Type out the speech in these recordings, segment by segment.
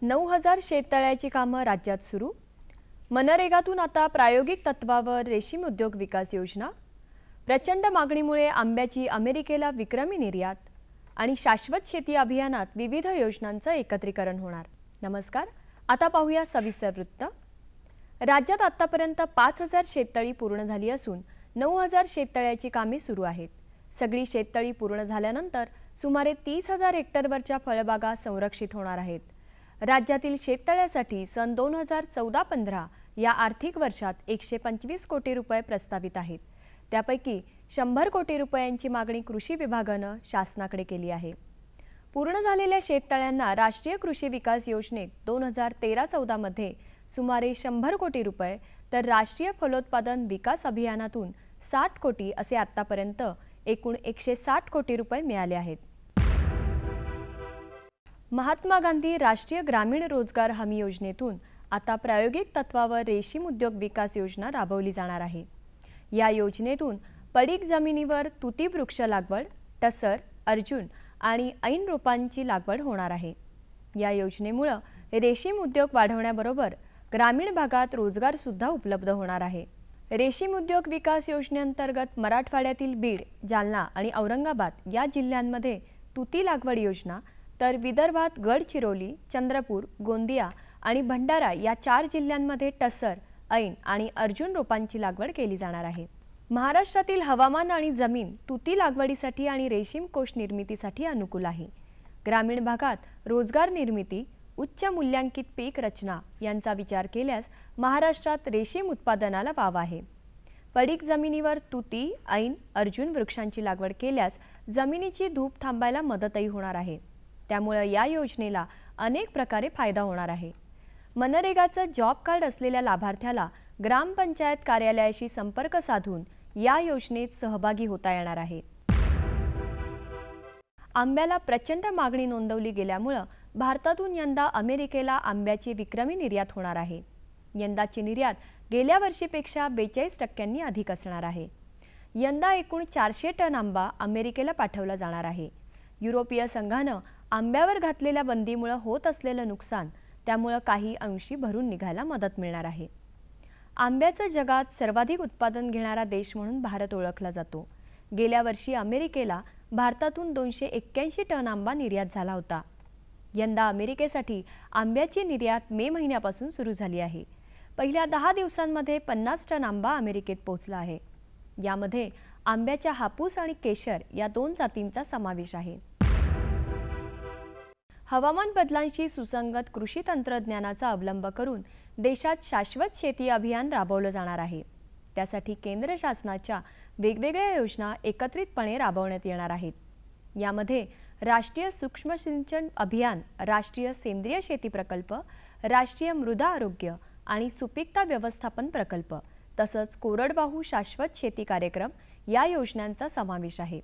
9,000 शेततळ्याची कामं राज्यात सुरू. मनरेगातून आता प्रायोगिक तत्वावर रेशीम उद्योग विकास योजना. प्रचंड मागणीमुळे आंब्याची अमेरिकेला विक्रमी निर्यात आणि शाश्वत शेती अभियानात विविध योजनांचं एकत्रीकरण होणार. नमस्कार, आता पाहूया सविस्तर वृत्त. राज्यात आतापर्यंत 5,000 शेततळी पूर्ण झाली असून 9,000 शेततळ्याची कामे सुरू आहेत. सगळी शेततळी पूर्ण झाल्यानंतर सुमारे 30,000 हेक्टरवरच्या फळबागा संरक्षित होणार आहेत. राज्यातील शेततळ्यासाठी सन 2014-15 या आर्थिक वर्षात 125 कोटी रुपये प्रस्तावित आहेत. त्यापैकी 100 कोटी रुपयांची मागणी कृषी विभागानं शासनाकडे केली आहे. पूर्ण झालेल्या शेततळ्यांना राष्ट्रीय कृषी विकास योजनेत 2013-14 मध्ये सुमारे 100 कोटी रुपये तर राष्ट्रीय फलोत्पादन विकास अभियानातून 60 कोटी असे आतापर्यंत एकूण 160 कोटी रुपये मिळाले आहेत. महात्मा गांधी राष्ट्रीय ग्रामीण रोजगार हमी योजनेतून आता प्रायोगिक तत्वावर रेशीम उद्योग विकास योजना राबवली जाणार आहे. या योजनेतून पडीक जमिनीवर तुती वृक्ष लागवड, टसर, अर्जुन आणि ऐन रोपांची लागवड होणार आहे. या योजनेमुळे रेशीम उद्योग वाढवण्याबरोबर ग्रामीण भागात रोजगार सुद्धा उपलब्ध होणार आहे. रेशीम उद्योग विकास योजनेअंतर्गत मराठवाड्यातील बीड, जालना आणि औरंगाबाद या जिल्ह्यांमध्ये तुती लागवड योजना, तर विदर्भात गडचिरोली, चंद्रपूर, गोंदिया आणि भंडारा या 4 जिल्ह्यांमध्ये टसर, ऐन आणि अर्जुन रोपांची लागवड केली जाणार आहे. महाराष्ट्रातील हवामान आणि जमीन तुती लागवडीसाठी आणि रेशीम कोष निर्मितीसाठी अनुकूल आहे. ग्रामीण भागात रोजगार निर्मिती, उच्च मूल्यांकित पीक रचना यांचा विचार केल्यास महाराष्ट्रात रेशीम उत्पादनाला वाव आहे. पडीक जमिनीवर तुती, ऐन, अर्जुन वृक्षांची लागवड केल्यास जमिनीची धूप थांबायला मदतही होणार आहे. त्यामुळे या योजनेला अनेक प्रकारे फायदा होणार आहे. मनरेगाचं जॉब कार्ड असलेल्या लाभार्थ्याला ग्रामपंचायत कार्यालयाशी संपर्क साधून या योजनेत सहभागी होता येणार आहे. आंब्याला प्रचंड मागणी नोंदवली गेल्यामुळे भारतातून यंदा अमेरिकेला आंब्याची विक्रमी निर्यात होणार आहे. यंदाची निर्यात गेल्या वर्षीपेक्षा 42% अधिक असणार आहे. यंदा एकूण 400 टन आंबा अमेरिकेला पाठवला जाणार आहे. युरोपीय संघानं आंब्यावर घातलेल्या बंदीमुळे होत असलेलं नुकसान त्यामुळे काही अंशी भरून निघायला मदत मिळणार आहे. आंब्याचं जगात सर्वाधिक उत्पादन घेणारा देश म्हणून भारत ओळखला जातो. गेल्या वर्षी अमेरिकेला भारतातून 281 टन आंबा निर्यात झाला होता. यंदा अमेरिकेसाठी आंब्याची निर्यात मे महिन्यापासून सुरू झाली आहे. पहिल्या 10 दिवसांमध्ये 50 टन आंबा अमेरिकेत पोहोचला आहे. यामध्ये आंब्याच्या हापूस आणि केशर या 2 जातींचा समावेश आहे. हवामान बदलांशी सुसंगत कृषी तंत्रज्ञानाचा अवलंब करून देशात शाश्वत शेती अभियान राबवलं जाणार आहे. त्यासाठी केंद्र शासनाच्या वेगवेगळ्या योजना एकत्रितपणे राबवण्यात येणार आहेत. यामध्ये राष्ट्रीय सूक्ष्म सिंचन अभियान, राष्ट्रीय सेंद्रिय शेती प्रकल्प, राष्ट्रीय मृदा आरोग्य आणि सुपीकता व्यवस्थापन प्रकल्प तसंच कोरडवाहू शाश्वत शेती कार्यक्रम या योजनांचा समावेश आहे.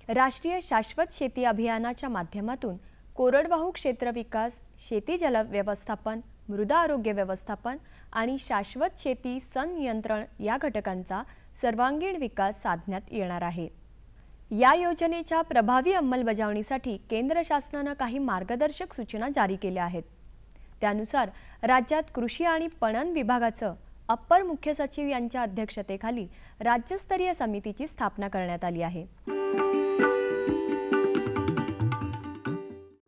राष्ट्रीय शाश्वत शेती अभियानाच्या माध्यमातून कोरडवाहू क्षेत्र विकास, शेती जल व्यवस्थापन, मृदा आरोग्य व्यवस्थापन आणि शाश्वत शेती संनियंत्रण या घटकांचा सर्वांगीण विकास साधण्यात येणार आहे. या योजनेच्या प्रभावी अंमलबजावणीसाठी केंद्र शासनाने काही मार्गदर्शक सूचना जारी केल्या आहेत. त्यानुसार राज्यात कृषी आणि पणन विभागाचं अप्पर मुख्य सचिव यांच्या अध्यक्षतेखाली राज्यस्तरीय समितीची स्थापना करण्यात आली आहे.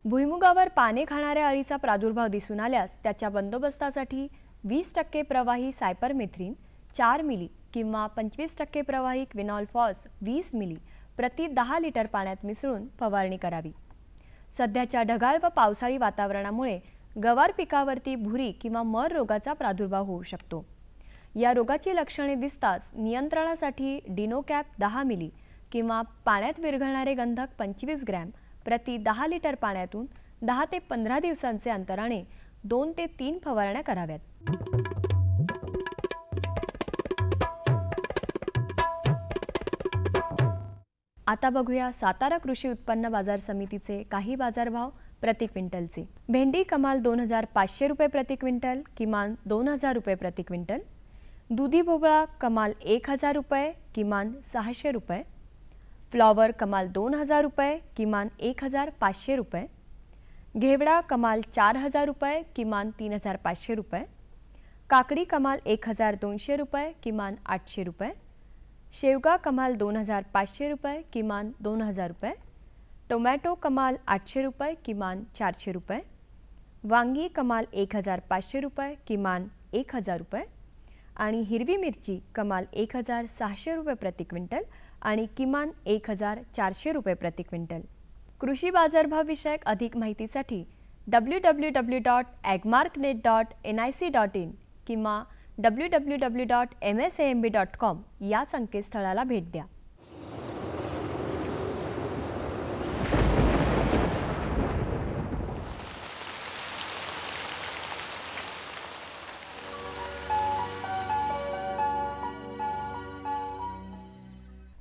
भुईमुगावर पाने खाणाऱ्या अळीचा प्रादुर्भाव दिसून आल्यास त्याच्या बंदोबस्तासाठी 20% प्रवाही सायपरमेथ्रिन 4 मिली किंवा 25% प्रवाही क्विनॉलफॉस 20 मिली प्रति 10 लिटर पाण्यात मिसळून फवारणी करावी. सध्याच्या ढगाळ व पावसाळी वातावरणामुळे गवार पिकावरती भुरी किंवा मर रोगाचा प्रादुर्भाव होऊ शकतो. या रोगाची लक्षणे दिसताच नियंत्रणासाठी डिनोकॅप 10 मिली किंवा पाण्यात विरघळणारे गंधक 25 ग्रॅम प्रति 10 लिटर पाण्यातून 10 ते 15 दिवसांचे अंतराने 2 ते 3 फवारण्या कराव्यात. आता बघूया सातारा कृषी उत्पन्न बाजार समितीचे काही बाजारभाव प्रति क्विंटलचे. भेंडी कमाल 2,500 रुपये प्रति क्विंटल, किमान 2,000 रुपये प्रति क्विंटल. दुधी भोपळा कमाल 1,000 रुपये, किमान 600 रुपये. फ्लॉवर कमाल 2,000 रुपये, किमान 1,500 रुपये. घेवडा कमाल 4,000 रुपये, किमान 3,500 रुपये. काकडी कमाल 1,200 रुपये, किमान 800 रुपये. शेवगा कमाल 2,500 रुपये, किमान 2,000 रुपये. टोमॅटो कमाल 800 रुपये, किमान 400 रुपये. वांगी कमाल 1,500 रुपये, किमान 1,000 रुपये. आणि हिरवी मिरची कमाल 1,600 रुपये प्रति क्विंटल आणि किमान 1,400 रुपये प्रति क्विंटल. कृषी बाजारभाव विषयक अधिक माहितीसाठी www.agmarknet.nic.in किंवा www.msamb.com या संकेतस्थळाला भेट द्या.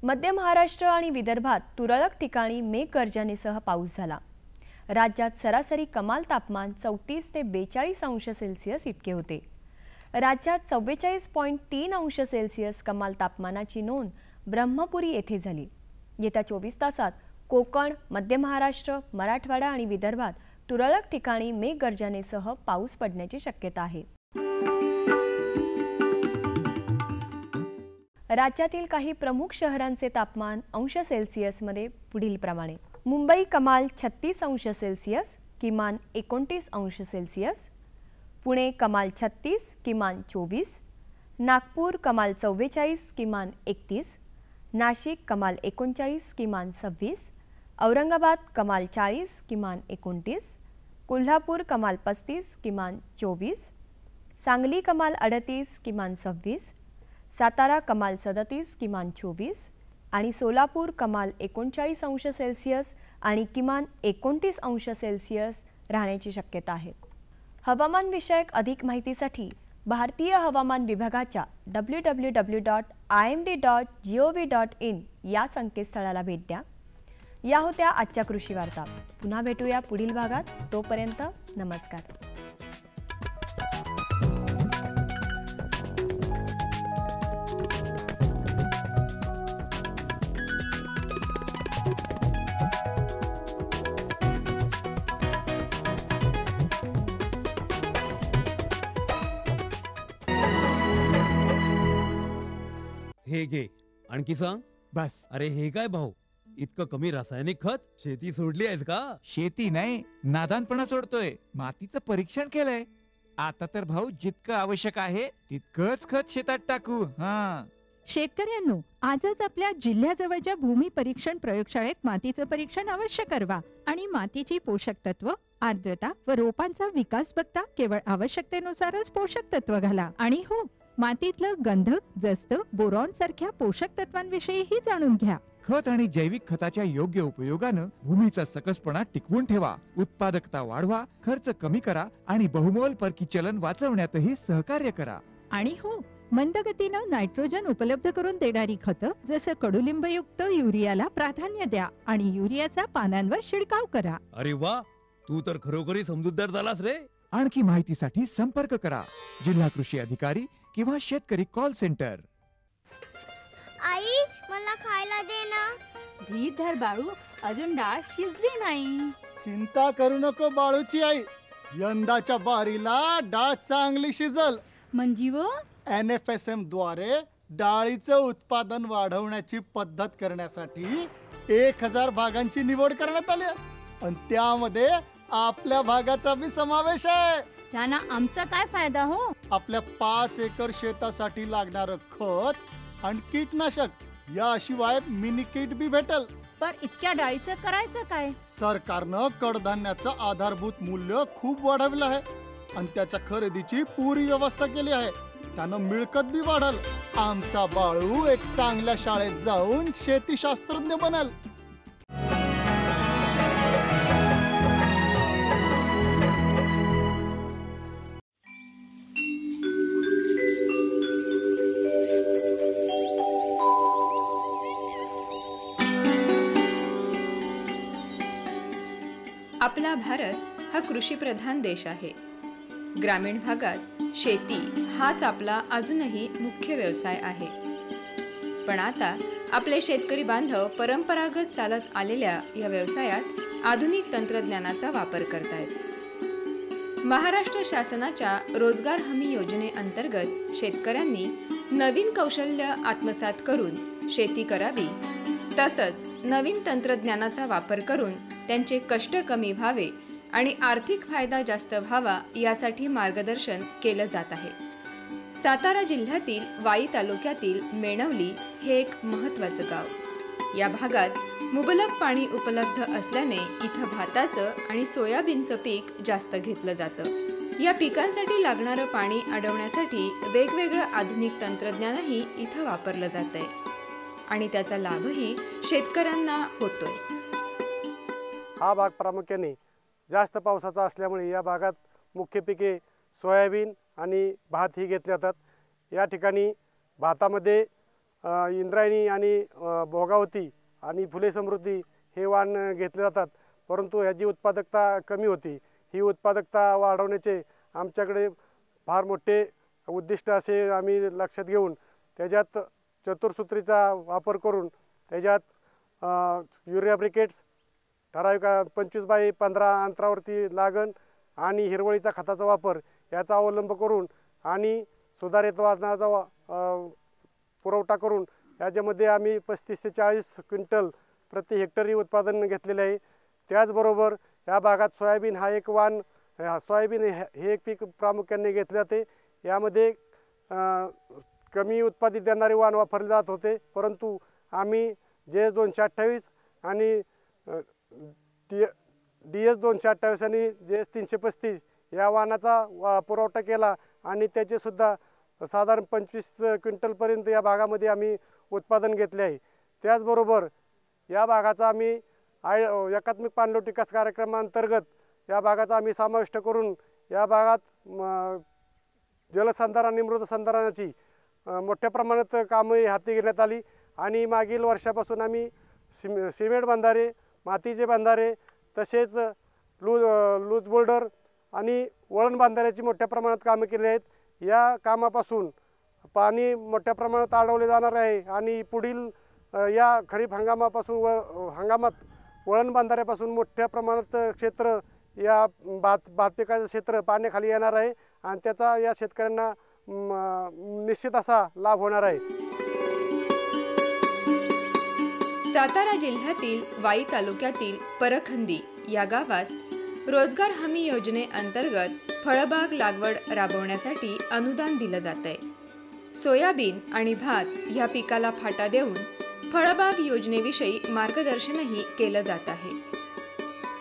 मध्य महाराष्ट्र आणि विदर्भात तुरळक ठिकाणी मेघगर्जनेसह पाऊस झाला. राज्यात सरासरी कमाल तापमान 34 ते 42 अंश सेल्सिअस इतके होते. राज्यात 44.3 अंश सेल्सिअस कमाल तापमानाची नोंद ब्रह्मपुरी येथे झाली. येत्या 24 तासात कोकण, मध्य महाराष्ट्र, मराठवाडा आणि विदर्भात तुरळक ठिकाणी मेघगर्जनेसह पाऊस पडण्याची शक्यता आहे. राज्यातील काही प्रमुख शहरांचे तापमान अंश सेल्सिअसमध्ये पुढील प्रमाणे: मुंबई कमाल 36 अंश सेल्सिअस, किमान 29 अंश सेल्सिअस. पुणे कमाल 36, किमान 24. नागपूर कमाल 44, किमान 31. नाशिक कमाल 39, किमान 26. औरंगाबाद कमाल 40, किमान 29. कोल्हापूर कमाल 35, किमान 24. सांगली कमाल 38, किमान 26. सातारा कमाल 37, किमान 24. आणि सोलापूर कमाल 39 अंश सेल्सिअस आणि किमान 29 अंश सेल्सिअस राहण्याची शक्यता आहे. हवामान विषयक अधिक माहितीसाठी भारतीय हवामान विभागाच्या www.imd.gov.in या संकेतस्थळाला भेट द्या. या होत्या आजच्या कृषी वार्ता. पुन्हा भेटूया पुढील भागात. तोपर्यंत नमस्कार. हे घे, आणखी सांग. बस. अरे हे काय भाऊ, इतकं कमी रासायनिक खत? शेती सोडली आहेस का? शेती नाही, नादानपणा सोडतोय. मातीचं परीक्षण केलंय. आता तर भाऊ जितकं आवश्यक आहे तितकंच खत शेतात टाकू. शेतकऱ्यांनो, आजच आपल्या जिल्ह्याजवळच्या भूमी परीक्षण प्रयोगशाळेत मातीचं परीक्षण अवश्य करवा आणि मातीची पोषक तत्व, आर्द्रता व रोपांचा विकास बघता केवळ आवश्यकतेनुसारच पोषक तत्व घाला. आणि हो, मातीतलं गंधक, जस्त, बोरॉन सारख्या पोषक तत्वांविषयीही जाणून घ्या. खत आणि जैविक खताच्या योग्य उपयोगानं भूमीचा सकसपणा टिकवून ठेवा, उत्पादकता वाढवा, खर्च कमी करा आणि बहुमोल परकी चलन वाचवण्यातही सहकार्य करा. आणि हो, मंद गतीनं नायट्रोजन उपलब्ध करून देणारी खतं जसं कडुलिंबयुक्त युरियाला प्राधान्य द्या आणि युरियाचा पानांवर शिडकाव करा. अरे वा, तू तर खरोखरी समजूतदार झालास रे. आणखी माहितीसाठी संपर्क करा जिल्हा कृषी अधिकारी किंवा शेतकरी कॉल सेंटर. आई, मला खायला दे ना. धीर धर बाळू, अजून डाळ शिजली नाही. चिंता करू नको बाळूची आई, यंदाच्या बारीला डाळ चांगली शिजल. म्हणजे व NFSM द्वारे डाळीचं उत्पादन वाढवण्याची पद्धत करण्यासाठी 1000 भागांची निवड करण्यात आली आणि त्यामध्ये आपल्या भागाचा बी समावेश आहे. त्यांना आमचा काय फायदा हो? आपल्या 5 एकर शेतासाठी लागणारं खत आणि कीटनाशक याशिवाय मिनी किट बी भेटल. पण इतक्या डाळीचं करायचं काय? सरकारनं कडधान्याचं आधारभूत मूल्य खूप वाढवलं आहे आणि त्याच्या खरेदीची पुरी व्यवस्था केली आहे. त्यानं मिळकत बी वाढल. आमचा बाळू एक चांगल्या शाळेत जाऊन शेतीशास्त्रज्ञ बनल. आपला भारत हा कृषीप्रधान देश आहे. ग्रामीण भागात शेती हाच आपला अजूनही मुख्य व्यवसाय आहे. पण आता आपले शेतकरी बांधव परंपरागत चालत आलेल्या या व्यवसायात आधुनिक तंत्रज्ञानाचा वापर करतायत। महाराष्ट्र शासनाच्या रोजगार हमी योजनेअंतर्गत शेतकऱ्यांनी नवीन कौशल्य आत्मसात करून शेती करावी, तसंच नवीन तंत्रज्ञानाचा वापर करून त्यांचे कष्ट कमी व्हावे आणि आर्थिक फायदा जास्त व्हावा यासाठी मार्गदर्शन केलं जात आहे। सातारा जिल्ह्यातील वाई तालुक्यातील मेणवली हे एक महत्त्वाचं गाव। या भागात मुबलक पाणी उपलब्ध असल्याने इथं भाताचं आणि सोयाबीनचं पीक जास्त घेतलं जातं। या पिकांसाठी लागणारं पाणी अडवण्यासाठी वेगवेगळं आधुनिक तंत्रज्ञानही इथं वापरलं जातंय आणि त्याचा लाभही शेतकऱ्यांना होतोय। हा भाग प्रामुख्याने जास्त पावसाचा असल्यामुळे या भागात मुख्य पिके सोयाबीन आणि भात ही घेतले जातात। या ठिकाणी भातामध्ये इंद्रायणी आणि भोगावती आणि फुले समृद्धी हे वाण घेतले जातात, परंतु ह्याची उत्पादकता कमी होती। ही उत्पादकता वाढवण्याचे आमच्याकडे फार मोठे उद्दिष्ट असे आम्ही लक्षात घेऊन त्याच्यात चतुर्सूत्रीचा वापर करून त्याच्यात युरिया ब्रिकेट्स ठराविक 25x15 अंतरावरती लागण आणि हिरवळीचा खताचा वापर याचा अवलंब करून आणि सुधारित वाटणाचा पुरवठा करून याच्यामध्ये आम्ही 35 ते 40 क्विंटल प्रति हेक्टरी उत्पादन घेतलेले आहे। त्याचबरोबर या भागात सोयाबीन हा एक वाण, सोयाबीन हे एक पीक प्रामुख्याने घेतले जाते। यामध्ये कमी उत्पादित देणारे वाण वापरले जात होते, परंतु आम्ही JS 228 आणि DS 228 आणि JS 335 या वाणाचा पुरवठा केला आणि त्याचे सुद्धा साधारण 25 क्विंटलपर्यंत या भागामध्ये आम्ही उत्पादन घेतले आहे। त्याचबरोबर या भागाचा आम्ही एकात्मिक पाणलोट विकास कार्यक्रमांतर्गत या भागाचा आम्ही समाविष्ट करून या भागात जलसंधारण आणि मृदसंधारणाची मोठ्या प्रमाणात कामे हाती घेण्यात आली आणि मागील वर्षापासून आम्ही सिमेंट बंधारे, मातीचे बंधारे तसेच लूज बोल्डर आणि वळण बांधाऱ्याची मोठ्या प्रमाणात कामे केली आहेत। या कामापासून पाणी मोठ्या प्रमाणात अडवले जाणार आहे आणि पुढील या खरीप हंगामापासून हंगामात वळण बांधाऱ्यापासून मोठ्या प्रमाणात क्षेत्र या भात पिकाचं क्षेत्र पाण्याखाली येणार आहे आणि त्याचा या शेतकऱ्यांना निश्चित असा लाभ होणार आहे। सातारा जिल्ह्यातील वाई तालुक्यातील परखंदी या गावात रोजगार हमी योजनेअंतर्गत फळबाग लागवड राबवण्यासाठी अनुदान दिलं जातंय। सोयाबीन आणि भात या पिकाला फाटा देऊन फळबाग योजनेविषयी मार्गदर्शनही केलं जात आहे।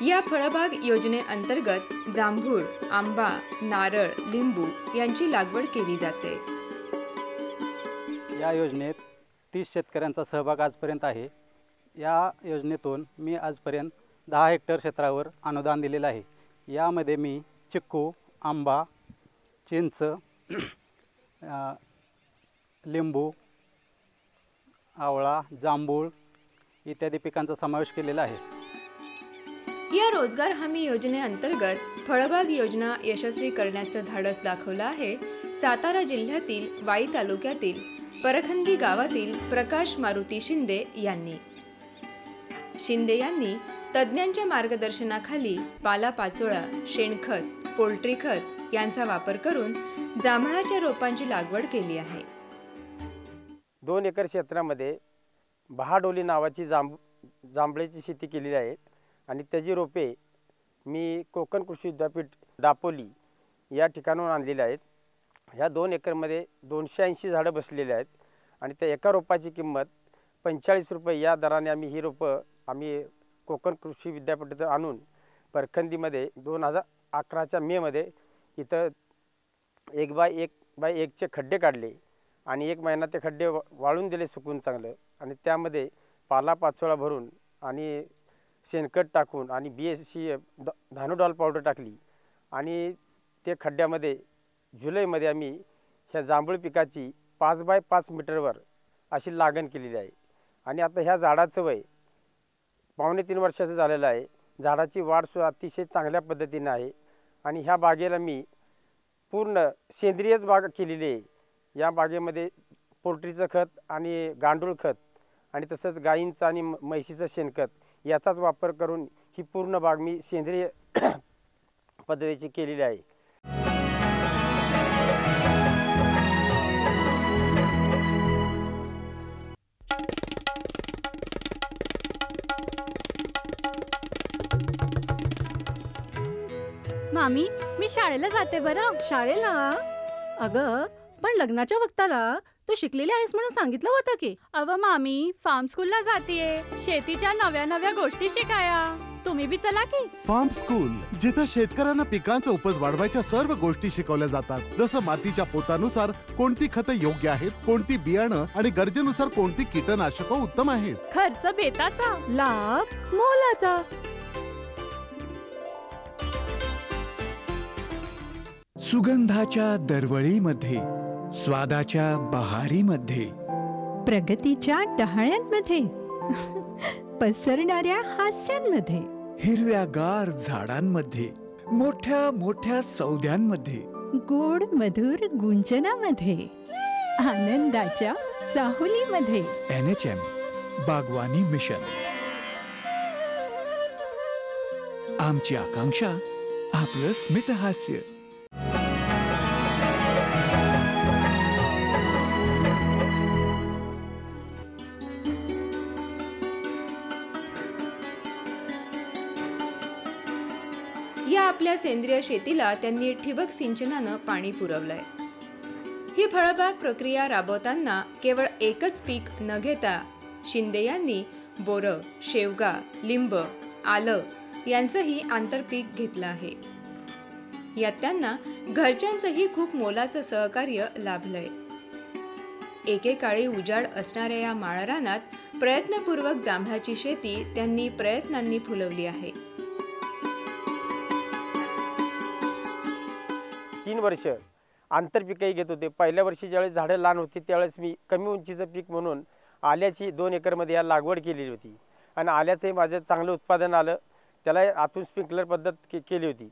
या फळबाग योजनेअंतर्गत जांभूळ, आंबा, नारळ, लिंबू यांची लागवड केली जाते। या योजनेत 30 शेतकऱ्यांचा सहभाग आजपर्यंत आहे। या योजनेतून मी आजपर्यंत 10 हेक्टर क्षेत्रावर अनुदान दिलेलं आहे। यामध्ये मी चिक्कू, आंबा, चिंच, लिंबू, आवळा, जांभूळ इत्यादी पिकांचा समावेश केलेला आहे। या रोजगार हमी योजनेअंतर्गत फळबाग योजना यशस्वी करण्याचं धाडस दाखवलं आहे सातारा जिल्ह्यातील वाई तालुक्यातील परखंदी गावातील प्रकाश मारुती शिंदे यांनी। शिंदे यांनी तज्ज्ञांच्या मार्गदर्शनाखाली पालापाचोळा, शेणखत, पोल्ट्री खत यांचा वापर करून जांभळाच्या रोपांची लागवड केली आहे। 2 एकर क्षेत्रामध्ये बहाडोली नावाची जांभळाची शेती केलेली आहे आणि त्याची रोपे मी कोकण कृषी विद्यापीठ दापोली या ठिकाणाहून आणलेली आहेत। ह्या 2 एकरमध्ये 280 झाडं बसलेली आहेत आणि त्या एका रोपाची किंमत 45 रुपये या दराने आम्ही ही रोपं कोकण कृषी विद्यापीठात आणून परखंदीमध्ये 2011च्या मेमध्ये इथं 1x1 खड्डे काढले आणि 1 महिना ते खड्डे वाळून दिले सुकून चांगलं आणि त्यामध्ये पालापाचोळा भरून आणि शेणखत टाकून आणि BSC धानुडॉल पावडर टाकली आणि ते खड्ड्यामध्ये जुलैमध्ये आम्ही ह्या जांभूळ पिकाची 5x5 मीटरवर अशी लागण केलेली आहे आणि आता ह्या झाडाचं वय 2.5-3 वर्षाचं झालेलं आहे। झाडाची वाढसुद्धा अतिशय चांगल्या पद्धतीने आहे आणि ह्या बागेला मी पूर्ण सेंद्रियच बाग केलेली आहे। या बागेमध्ये पोल्ट्रीचं खत आणि गांडूळ खत आणि तसंच गायींचं आणि म्हैशीचं शेणखत याचाच वापर करून ही पूर्ण बाग मी सेंद्रिय पद्धतीची केलेली आहे. मामी, मी शाळेला जाते बरं. शाळेला? अगं पण लग्नाच्या वक्ताला तू शिकलेली आहेस म्हणून सांगितलं होतं की. अव मामी, फार्म स्कूलला जातीये शेतीच्या नव्या नव्या गोष्टी शिकाया. तुम्ही बी चला की. फार्म स्कूल, जिथे शेतकऱ्यांना पिकांचा उपज वाढवायच्या सर्व गोष्टी शिकवल्या जातात. जसं मातीच्या पोतानुसार कोणती खतं योग्य आहेत, कोणती बियाणं आणि गरजेनुसार कोणती कीटकनाशकं उत्तम आहेत. खर्च बेताचा, लाभ मोलाचा. सुगंधाच्या दरवळीमध्ये, स्वादाच्या बहारीमध्ये, प्रगतीच्या डहाळ्यांमध्ये, पसरणाऱ्या हास्यांमध्ये, हिरव्यागार झाडांमध्ये, मोठ्या मोठ्या सौद्यांमध्ये, गोड मधुर गुंजनामध्ये, आनंदाच्या चाहुलीमध्ये. NHM बागवानी मिशन. आमची आकांक्षा आपलं स्मितहास्य. या आपल्या सेंद्रिय शेतीला त्यांनी ठिबक सिंचनानं पाणी पुरवलंय. ही फळबाग प्रक्रिया राबवताना केवळ एकच पीक न घेता शिंदे यांनी बोरं, शेवगा, लिंब, आलं यांचंही आंतरपीक घेतलं आहे. यात त्यांना घरच्यांचंही खूप मोलाचं सहकार्य लाभलंय. एकेकाळी उजाड असणाऱ्या या माळरानात प्रयत्नपूर्वक जांभळाची शेती त्यांनी प्रयत्नांनी फुलवली आहे. 3 वर्ष आंतरपिकही घेत होते. पहिल्या वर्षी ज्यावेळेस झाडं लहान होती त्यावेळेस मी कमी उंचीचं पीक म्हणून आल्याची 2 एकरमध्ये या लागवड केलेली होती आणि आल्याचंही माझं चांगलं उत्पादन आलं. त्याला आतून स्प्रिंकलर पद्धत केली होती.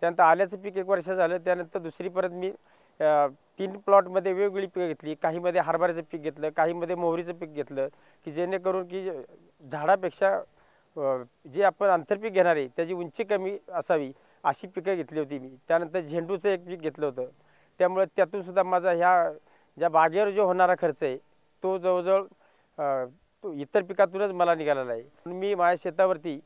त्यानंतर आल्याचं पीक 1 वर्ष झालं. त्यानंतर दुसरी परत मी 3 प्लॉटमध्ये वेगवेगळी पिकं घेतली. काहीमध्ये हरभऱ्याचं पीक घेतलं, काहीमध्ये मोहरीचं पीक घेतलं की जेणेकरून की झाडापेक्षा जे आपण आंतरपीक घेणार आहे त्याची उंची कमी असावी अशी पिकं घेतली होती मी. त्यानंतर झेंडूचं एक पीक घेतलं होतं. त्यामुळे त्यातून सुद्धा माझा ह्या ज्या बागेवर जो होणारा खर्च आहे तो जवळजवळ तो इतर पिकातूनच मला निघालेला आहे. मी माझ्या शेतावरती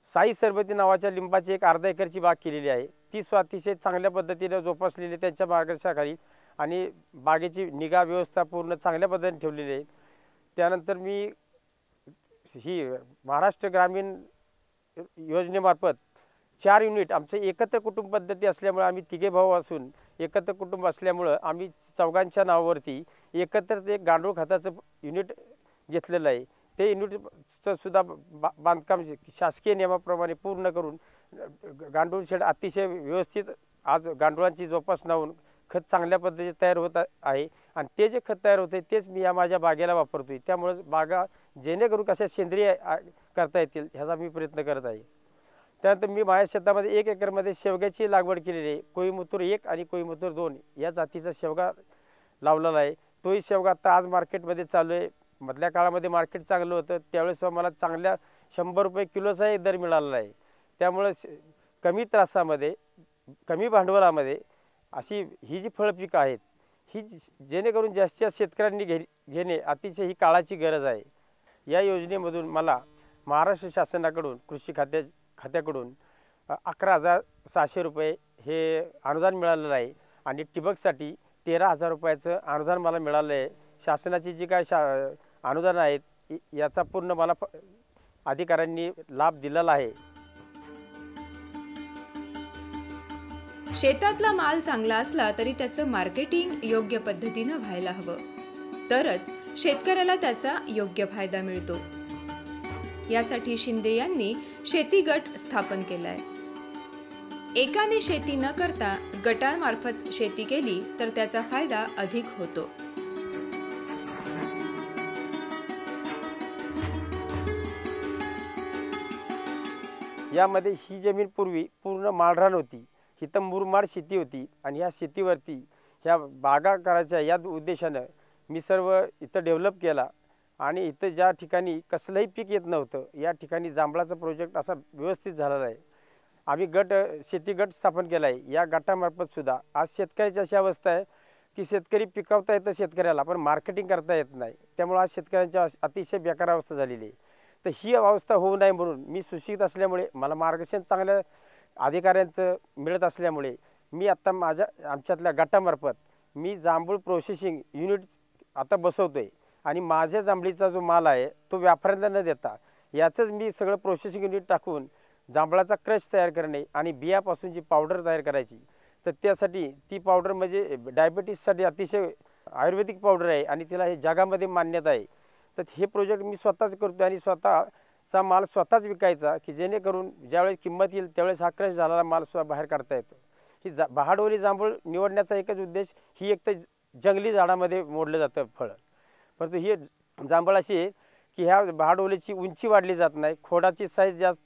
साई सरबती नावाच्या लिंबाची एक अर्धा एकरची बाग केलेली आहे. ती अतिशय चांगल्या पद्धतीने जोपासलेली त्यांच्या बागेच्याखाली आणि बागेची निगा व्यवस्था पूर्ण चांगल्या पद्धतीने ठेवलेली आहे. त्यानंतर मी ही महाराष्ट्र ग्रामीण योजनेमार्फत 4 युनिट आमचं एकत्र कुटुंब पद्धती असल्यामुळे आम्ही 3 भाऊ असून एकत्र कुटुंब असल्यामुळं आम्ही चौघांच्या नावावरती एकत्रच एक गांडूळ खताचं युनिट घेतलेलं आहे. ते युनिटचं सुद्धा बांधकाम शासकीय नियमाप्रमाणे पूर्ण करून गांडूळ शेड अतिशय व्यवस्थित आज गांडुळांची जोपासना होऊन खत चांगल्या पद्धतीने तयार होत आहे आणि ते जे खत तयार होते तेच मी या माझ्या बागेला वापरतो आहे. त्यामुळे बागा जेणेकरून कशा सेंद्रिय करता येतील ह्याचा मी प्रयत्न करत आहे. त्यानंतर मी माझ्या शेतामध्ये 1 एकरमध्ये शेवग्याची लागवड केलेली आहे. कोईमुतूर 1 आणि कोईमुतूर 2 या जातीचा शेवगा लावलेला आहे. तोही शेवगा आता आज मार्केटमध्ये चालू आहे. मधल्या काळामध्ये मार्केट चांगलं होतं त्यावेळेस मला चांगल्या 100 रुपये किलोचाही दर मिळालेला आहे. त्यामुळे कमी त्रासामध्ये कमी भांडवलामध्ये अशी ही जी फळपिकं आहेत ही जेणेकरून जास्तीत जास्त शेतकऱ्यांनी घेणे अतिशय ही काळाची गरज आहे. या योजनेमधून मला महाराष्ट्र शासनाकडून कृषी खात्याकडून 11,600 रुपये हे अनुदान मिळालेलं आहे आणि ठिबकसाठी 13,000 रुपयाचं अनुदान मला मिळालं आहे. शासनाची जी काय अनुदान आहेत याचा पूर्ण मला अधिकाऱ्यांनी लाभ दिलेला आहे. शेतातला माल चांगला असला तरी त्याचं मार्केटिंग योग्य पद्धतीनं व्हायला हवं, तरच शेतकऱ्याला त्याचा योग्य फायदा मिळतो. यासाठी शिंदे यांनी शेती गट स्थापन केलाय. एकाने शेती न करता गटांमार्फत शेती केली तर त्याचा फायदा अधिक होतो. यामध्ये ही जमीन पूर्वी पूर्ण माळरान होती. इथं मुरमाड शेती होती आणि ह्या शेतीवरती ह्या बागा करायच्या या उद्देशानं मी सर्व इथं डेव्हलप केला आणि इथं ज्या ठिकाणी कसलंही पीक येत नव्हतं या ठिकाणी जांभळाचा प्रोजेक्ट असा व्यवस्थित झालेला आहे. आम्ही शेती गट स्थापन केला आहे. या गटामार्फत सुद्धा आज शेतकऱ्याची अशी अवस्था आहे की शेतकरी पिकवता येतं शेतकऱ्याला, पण मार्केटिंग करता येत नाही. त्यामुळे आज शेतकऱ्यांच्या अतिशय बेकार अवस्था झालेली आहे. तर ही अवस्था होऊ नये म्हणून मी सुशिक्षित असल्यामुळे मला मार्गदर्शन चांगल्या अधिकाऱ्यांचं मिळत असल्यामुळे मी आत्ता आमच्यातल्या गटामार्फत मी जांभूळ प्रोसेसिंग युनिट आता बसवतो आहे. आणि माझ्या जांभळीचा जो माल आहे तो व्यापाऱ्यांना न देता याचंच मी सगळं प्रोसेसिंग युनिट टाकून जांभळाचा क्रश तयार करणे आणि बियापासून जी पावडर तयार करायची, तर त्यासाठी ती पावडर म्हणजे डायबिटीससाठी अतिशय आयुर्वेदिक पावडर आहे आणि तिला हे जगामध्ये मान्यता आहे. तर हे प्रोजेक्ट मी स्वतःच करतो आणि स्वतःचा माल स्वतःच विकायचा की जेणेकरून ज्यावेळेस किंमत येईल त्यावेळेस हा क्रश झालेला माल सुद्धा बाहेर काढता येतो. ही बहाडवली जांभूळ निवडण्याचा एकच उद्देश, ही एक तर जंगली झाडामध्ये मोडलं जातं फळ, परंतु ही जांभळ अशी आहे की ह्या बहाडवलीची उंची वाढली जात नाही, खोडाची साईज जास्त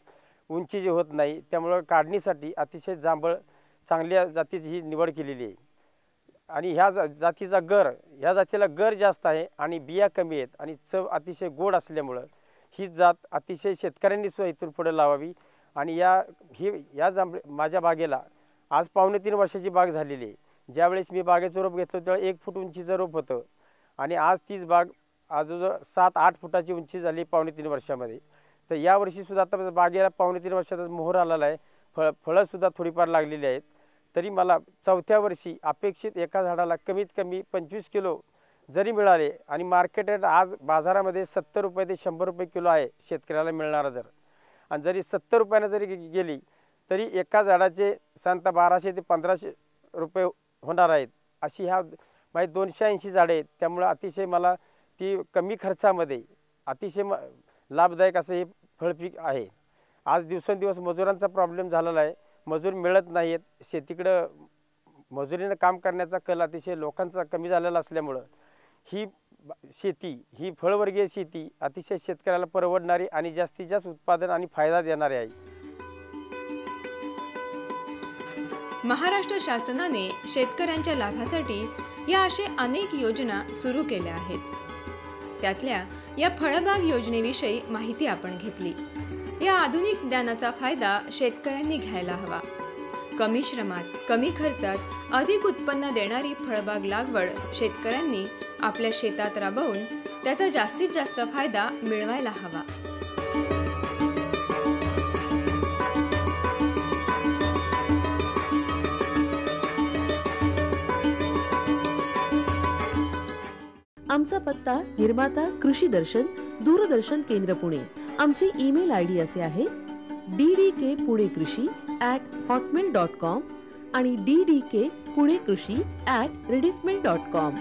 उंची जी होत नाही, त्यामुळं काढणीसाठी अतिशय जांभळ चांगल्या जातीची ही निवड केलेली आहे. आणि ह्या जातीचा ह्या जातीला गर जास्त आहे आणि बिया कमी आहेत आणि चव अतिशय गोड असल्यामुळं ही जात अतिशय शेतकऱ्यांनी सुद्धा इथून पुढे लावावी. आणि या माझ्या बागेला आज 2.5 वर्षाची बाग झालेली आहे. ज्यावेळेस मी बागेचं रोप घेतलं त्यावेळेस 1 फूट उंचीचं रोप होतं आणि आज तीच बाग आजूबाजू 7-8 फुटाची उंची झाली 2.5 वर्षामध्ये. तर यावर्षीसुद्धा आता बागेला 2.5 वर्षातच मोहर आलेला आहे, फळंसुद्धा थोडीफार लागलेली आहेत. तरी मला 4थ्या वर्षी अपेक्षित एका झाडाला कमीत कमी 25 किलो जरी मिळाले आणि मार्केट रेट आज बाजारामध्ये 70 रुपये ते 100 रुपये किलो आहे शेतकऱ्याला मिळणारा दर. आणि जरी 70 रुपयानं जरी गेली तरी एका झाडाचे साधारणतः 1200 ते 1500 रुपये होणार आहेत. अशी माझी 280 झाडे आहेत. त्यामुळं अतिशय मला ती कमी खर्चामध्ये अतिशय लाभदायक असं हे फळपीक आहे. आज दिवसेंदिवस मजुरांचा प्रॉब्लेम झालेला आहे, मजूर मिळत नाहीत. शेतीकडं मजुरीनं काम करण्याचा कल अतिशय लोकांचा कमी झालेला असल्यामुळं ही फळवर्गीय शेती अतिशय शेतकऱ्याला परवडणारी आणि जास्तीत जास्त उत्पादन आणि फायदा देणारी आहे. महाराष्ट्र शासनाने शेतकऱ्यांच्या लाभासाठी या अशा अनेक योजना सुरू केल्या आहेत. त्यातल्या या फळबाग योजनेविषयी माहिती आपण घेतली. या आधुनिक ज्ञानाचा फायदा शेतकऱ्यांनी घ्यायला हवा. कमी श्रमात कमी खर्चात अधिक उत्पन्न देणारी फळबाग लागवड शेतकऱ्यांनी आपल्या शेतात राबवून त्याचा जास्तीत जास्त फायदा मिळवायला हवा. आमचा पत्ता निर्माता कृषी दर्शन दूरदर्शन केंद्र पुणे. आमचे ईमेल आयडी असे आहे ddkpuneKrishi@hotmail.com आणि ddkpuneKrishi@rediffmail.com.